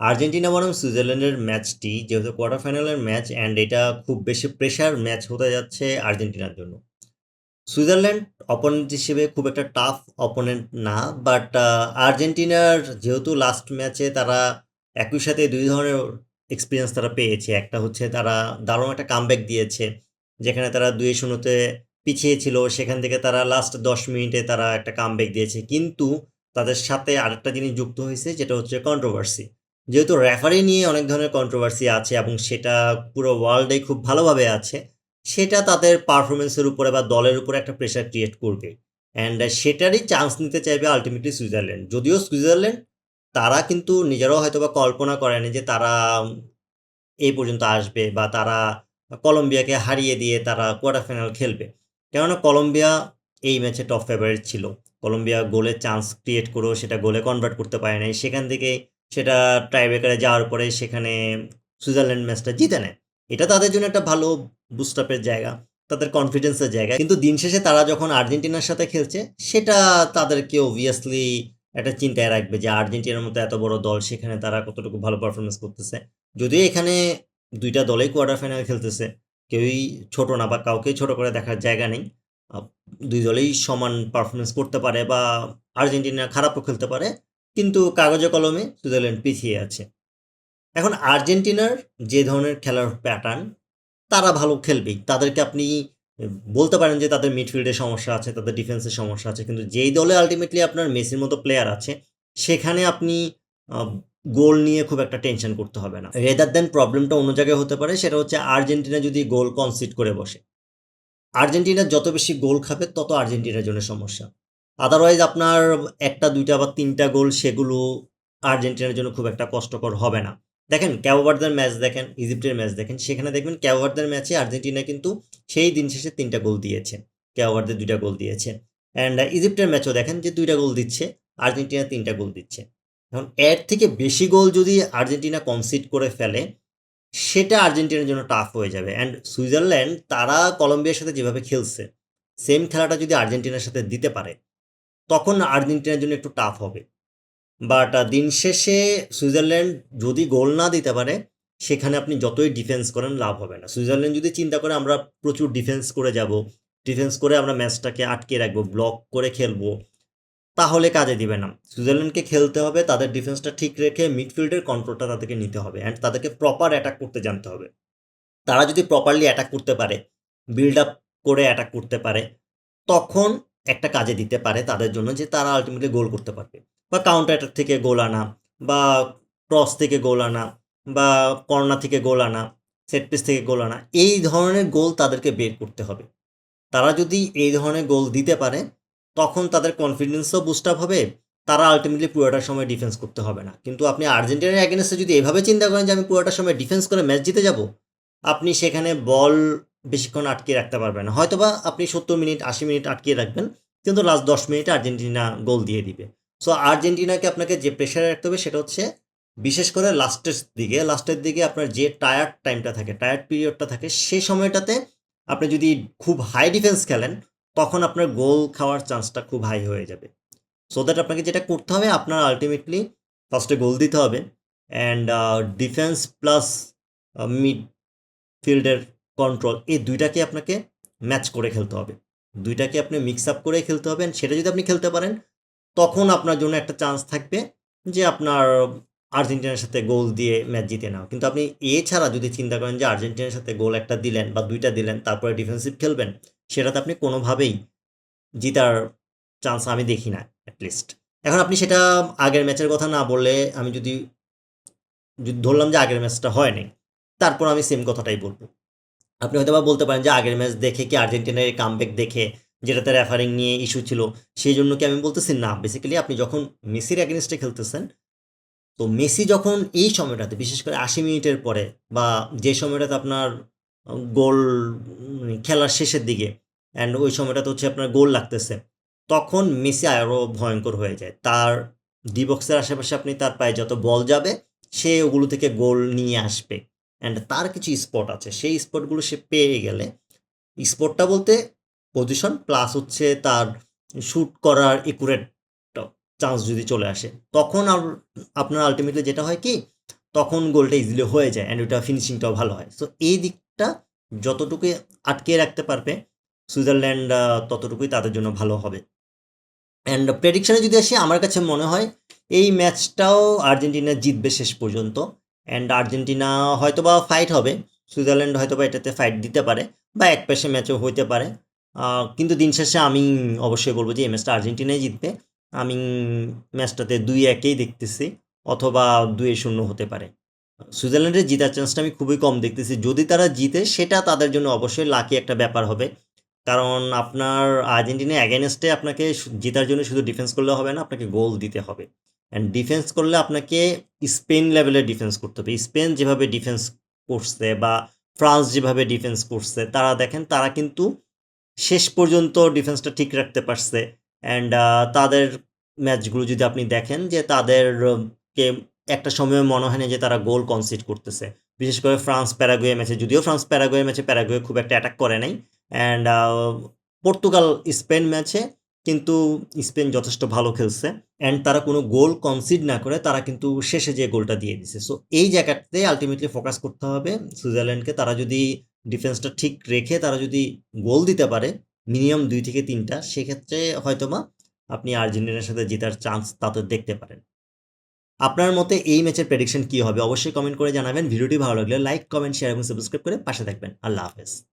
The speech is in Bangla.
আর্জেন্টিনা বনাম সুইজারল্যান্ডের ম্যাচটি যেহেতু কোয়ার্টার ফাইনালের ম্যাচ অ্যান্ড এটা খুব বেশি প্রেশার ম্যাচ হতে যাচ্ছে আর্জেন্টিনার জন্য। সুইজারল্যান্ড অপোনেন্ট হিসেবে খুব একটা টাফ অপোনেন্ট না, বাট আর্জেন্টিনার যেহেতু লাস্ট ম্যাচে তারা একই সাথে দুই ধরনের এক্সপিরিয়েন্স তারা পেয়েছে। একটা হচ্ছে তারা দারুণ একটা কামব্যাক দিয়েছে, যেখানে তারা 2-0-তে পিছিয়ে ছিল, সেখান থেকে তারা লাস্ট 10 মিনিটে তারা একটা কামব্যাক দিয়েছে। কিন্তু তাদের সাথে আরেকটা জিনিস যুক্ত হয়েছে, যেটা হচ্ছে কন্ট্রোভার্সি। যেহেতু রেফারি নিয়ে অনেক ধরনের কন্ট্রোভার্সি আছে এবং সেটা পুরো ওয়ার্ল্ডেই খুব ভালোভাবে আছে, সেটা তাদের পারফরমেন্সের উপরে বা দলের উপরে একটা প্রেশার ক্রিয়েট করবে। অ্যান্ড সেটারই চান্স নিতে চাইবে আলটিমেটলি সুইজারল্যান্ড। যদিও সুইজারল্যান্ড তারা কিন্তু নিজেরাও হয়তো বা কল্পনা করেনি যে তারা এই পর্যন্ত আসবে বা তারা কলম্বিয়াকে হারিয়ে দিয়ে তারা কোয়ার্টার ফাইনাল খেলবে। কেননা কলম্বিয়া এই ম্যাচে টপ ফেভারিট ছিল। কলম্বিয়া গোলের চান্স ক্রিয়েট করেও সেটা গোলে কনভার্ট করতে পারে নাই। সেখান থেকে সেটা টাইব্রেকারে যাওয়ার পরে সেখানে সুইজারল্যান্ড ম্যাচটা জিতে নেয়। এটা তাদের জন্য একটা ভালো বুস্ট আপের জায়গা, তাদের কনফিডেন্সের জায়গা। কিন্তু দিন শেষে তারা যখন আর্জেন্টিনার সাথে খেলছে, সেটা তাদেরকে অবভিয়াসলি একটা চিন্তায় রাখবে যে আর্জেন্টিনার মতো এত বড় দল, সেখানে তারা কতটুকু ভালো পারফরমেন্স করতেছে। যদিও এখানে দুইটা দলেই কোয়ার্টার ফাইনাল খেলতেছে, কেউই ছোট না বা কাউকেই ছোট করে দেখার জায়গা নেই। আহ, দুই দলেই সমান পারফরমেন্স করতে পারে বা আর্জেন্টিনা খারাপও খেলতে পারে, কিন্তু কাগজে কলমে সুইজারল্যান্ড পিছিয়ে আছে। এখন আর্জেন্টিনার যে ধরনের খেলার প্যাটার্ন, তারা ভালো খেলবেই। তাদেরকে আপনি বলতে পারেন যে তাদের মিডফিল্ডে সমস্যা আছে, তাদের ডিফেন্সের সমস্যা আছে, কিন্তু যেই দলে আলটিমেটলি আপনার মেসির মতো প্লেয়ার আছে, সেখানে আপনি গোল নিয়ে খুব একটা টেনশন করতে হবে না। রেদার দেন প্রবলেমটা অন্য জায়গায় হতে পারে, সেটা হচ্ছে আর্জেন্টিনা যদি গোল কনসিড করে বসে। আর্জেন্টিনা যত বেশি গোল খাবে তত আর্জেন্টিনার জন্য সমস্যা। আদারওয়াইজ আপনার একটা দুইটা বা তিনটা গোল, সেগুলো আর্জেন্টিনার জন্য খুব একটা কষ্টকর হবে না। দেখেন ক্যাবো ভার্দের ম্যাচ দেখেন, ইজিপ্টের ম্যাচ দেখেন, সেখানে দেখবেন ক্যাবো ভার্দের ম্যাচে আর্জেন্টিনা কিন্তু সেই দিন শেষে 3টা গোল দিয়েছে, ক্যাবো ভার্দে 2টা গোল দিয়েছে। অ্যান্ড ইজিপ্টের ম্যাচও দেখেন যে 2টা গোল দিচ্ছে, আর্জেন্টিনা 3টা গোল দিচ্ছে। এখন এর থেকে বেশি গোল যদি আর্জেন্টিনা কনসিড করে ফেলে, সেটা আর্জেন্টিনার জন্য টাফ হয়ে যাবে। অ্যান্ড সুইজারল্যান্ড তারা কলম্বিয়ার সাথে যেভাবে খেলছে, সেম খেলাটা যদি আর্জেন্টিনার সাথে দিতে পারে, তখন আর্জেন্টিনার জন্য একটু টাফ হবে। বাট দিন শেষে সুইজারল্যান্ড যদি গোল না দিতে পারে, সেখানে আপনি যতই ডিফেন্স করেন লাভ হবে না। সুইজারল্যান্ড যদি চিন্তা করে আমরা প্রচুর ডিফেন্স করে যাব, ডিফেন্স করে আমরা ম্যাচটাকে আটকে রাখবো, ব্লক করে খেলবো, তাহলে কাজে দিবে না। সুইজারল্যান্ডকে খেলতে হবে তাদের ডিফেন্সটা ঠিক রেখে, মিডফিল্ডের কন্ট্রোলটা তাদেরকে নিতে হবে অ্যান্ড তাদেরকে প্রপার অ্যাটাক করতে জানতে হবে। তারা যদি প্রপারলি অ্যাটাক করতে পারে, বিল্ড আপ করে অ্যাটাক করতে পারে, তখন একটা কাজে দিতে পারে তাদের জন্য যে তারা আলটিমেটলি গোল করতে পারবে, বা কাউন্টার অ্যাটাক থেকে গোল আনা, বা ক্রস থেকে গোল আনা, বা কর্নার থেকে গোল আনা, সেট পিস থেকে গোল আনা, এই ধরনের গোল তাদেরকে বের করতে হবে। তারা যদি এই ধরনের গোল দিতে পারে, তখন তাদের কনফিডেন্সও বুস্ট আপ হবে, তারা আলটিমেটলি পুরোটা সময় ডিফেন্স করতে হবে না। কিন্তু আপনি আর্জেন্টিনার অ্যাগেনস্টে যদি এভাবে চিন্তা করেন যে আমি পুরোটা সময় ডিফেন্স করে ম্যাচ জিতে যাব, আপনি সেখানে বল বেশিক্ষণ আটকে রাখতে পারবেন না। হয়তোবা আপনি 70 মিনিট 80 মিনিট আটকে রাখবেন, কিন্তু লাস্ট 10 মিনিটে আর্জেন্টিনা গোল দিয়ে দিবে। সো আর্জেন্টিনাকে আপনাকে যে প্রেশারে রাখতে হবে সেটা হচ্ছে বিশেষ করে লাস্টের দিকে আপনার যে টায়ার্ড টাইমটা থাকে, টায়ার্ড পিরিয়ডটা থাকে, সেই সময়টাতে আপনি যদি খুব হাই ডিফেন্স খেলেন, তখন আপনার গোল খাওয়ার চান্সটা খুব হাই হয়ে যাবে। সো দ্যাট আপনাকে যেটা করতে হবে, আপনার আলটিমেটলি ফার্স্টে গোল দিতে হবে, অ্যান্ড ডিফেন্স প্লাস মিড ফিল্ডের কন্ট্রোল, এই দুইটাকে আপনাকে ম্যাচ করে খেলতে হবে। দুইটাকে আপনি মিক্স আপ করে খেলতে হবে। সেটা যদি আপনি খেলতে পারেন, তখন আপনার জন্য একটা চান্স থাকবে যে আপনার আর্জেন্টিনার সাথে গোল দিয়ে ম্যাচ জিতে নাও। কিন্তু আপনি এছাড়া যদি চিন্তা করেন যে আর্জেন্টিনার সাথে গোল একটা দিলেন বা দুইটা দিলেন, তারপরে ডিফেন্সিভ খেলবেন, সেটাতে আপনি কোনোভাবেই জিতার চান্স আমি দেখি না অ্যাটলিস্ট। এখন আপনি সেটা আগের ম্যাচের কথা না বললে, আমি যদি ধরলাম যে আগের ম্যাচটা হয়নি, তারপর আমি সেম কথাটাই বলবো। আপনি হয়তোবা বলতে পারেন যে আগের ম্যাচ দেখে কি আর্জেন্টিনার এই কামব্যাক দেখে, যেটাতে রেফারিং নিয়ে ইস্যু ছিল, সেই জন্য কি আমি বলতেছি না। বেসিক্যালি আপনি যখন মেসির অ্যাগেনস্টে খেলতেছেন, তো মেসি যখন এই সময়টাতে বিশেষ করে 80 মিনিটের পরে, বা যে সময়টাতে আপনার গোল খেলার শেষের দিকে, অ্যান্ড ওই সময়টাতে হচ্ছে আপনার গোল লাগতেছে, তখন মেসি আরও ভয়ঙ্কর হয়ে যায়। তার ডি বক্সের আশেপাশে আপনি তার পায়ে যত বল যাবে, সে ওগুলো থেকে গোল নিয়ে আসবে। অ্যান্ড তার কিছু স্পট আছে, সেই স্পটগুলো সে পেয়ে গেলে, স্পটটা বলতে পজিশন প্লাস হচ্ছে তার শ্যুট করার একুরেট চান্স যদি চলে আসে, তখন আপনার আলটিমেটলি যেটা হয় কি, তখন গোলটা ইজিলি হয়ে যায় অ্যান্ড ওটা ফিনিশিংটাও ভালো হয়। সো এই দিকটা যতটুকুই আটকে রাখতে পারবে সুইজারল্যান্ড ততটুকুই তাদের জন্য ভালো হবে। অ্যান্ড প্রেডিকশানে যদি আসি, আমার কাছে মনে হয় এই ম্যাচটাও আর্জেন্টিনা জিতবে শেষ পর্যন্ত। অ্যান্ড আর্জেন্টিনা হয়তোবা ফাইট হবে, সুইজারল্যান্ড হয়তোবা এটাতে ফাইট দিতে পারে বা এক পেশে ম্যাচও হইতে পারে। কিন্তু দিন শেষে আমি অবশ্যই বলবো যে এই ম্যাচটা আর্জেন্টিনাই জিতবে। আমি ম্যাচটাতে 2-1 দেখতেছি, অথবা 2-0 হতে পারে। সুইজারল্যান্ডের জিতার চান্সটা আমি খুবই কম দেখতেছি। যদি তারা জিতে সেটা তাদের জন্য অবশ্যই লাকি একটা ব্যাপার হবে। কারণ আপনার আর্জেন্টিনার এগেইনস্টে আপনাকে জেতার জন্য শুধু ডিফেন্স করলে হবে না, আপনাকে গোল দিতে হবে। অ্যান্ড ডিফেন্স করলে আপনাকে স্পেন লেভেলের ডিফেন্স করতে হবে। স্পেন যেভাবে ডিফেন্স করছে বা ফ্রান্স যেভাবে ডিফেন্স করছে, তারা দেখেন তারা কিন্তু শেষ পর্যন্ত ডিফেন্সটা ঠিক রাখতে পারছে। অ্যান্ড তাদের ম্যাচগুলো যদি আপনি দেখেন যে তাদেরকে একটা সময় মনে হয় না যে তারা গোল কনসিড করতেছে। বিশেষ করে ফ্রান্স প্যারাগুয়ে ম্যাচে, যদিও ফ্রান্স প্যারাগুয়ে ম্যাচে প্যারাগুয়ে খুব একটা অ্যাটাক করে নাই। অ্যান্ড পর্তুগাল স্পেন ম্যাচে কিন্তু স্পেন যথেষ্ট ভালো খেলছে অ্যান্ড তারা কোনো গোল কনসিড না করে তারা কিন্তু শেষে যে গোলটা দিয়ে দিছে। সো এই জায়গাটাতে আলটিমেটলি ফোকাস করতে হবে সুইজারল্যান্ডকে। তারা যদি ডিফেন্সটা ঠিক রেখে তারা যদি গোল দিতে পারে মিনিমাম 2 থেকে 3টা, সেক্ষেত্রে হয়তোবা আপনি আর্জেন্টিনার সাথে জেতার চান্স তাদের দেখতে পারেন। আপনার মতে এই ম্যাচের প্রেডিকশন কী হবে অবশ্যই কমেন্ট করে জানাবেন। ভিডিওটি ভালো লাগলে লাইক, কমেন্ট, শেয়ার এবং সাবস্ক্রাইব করে পাশে থাকবেন। আল্লাহ হাফেজ।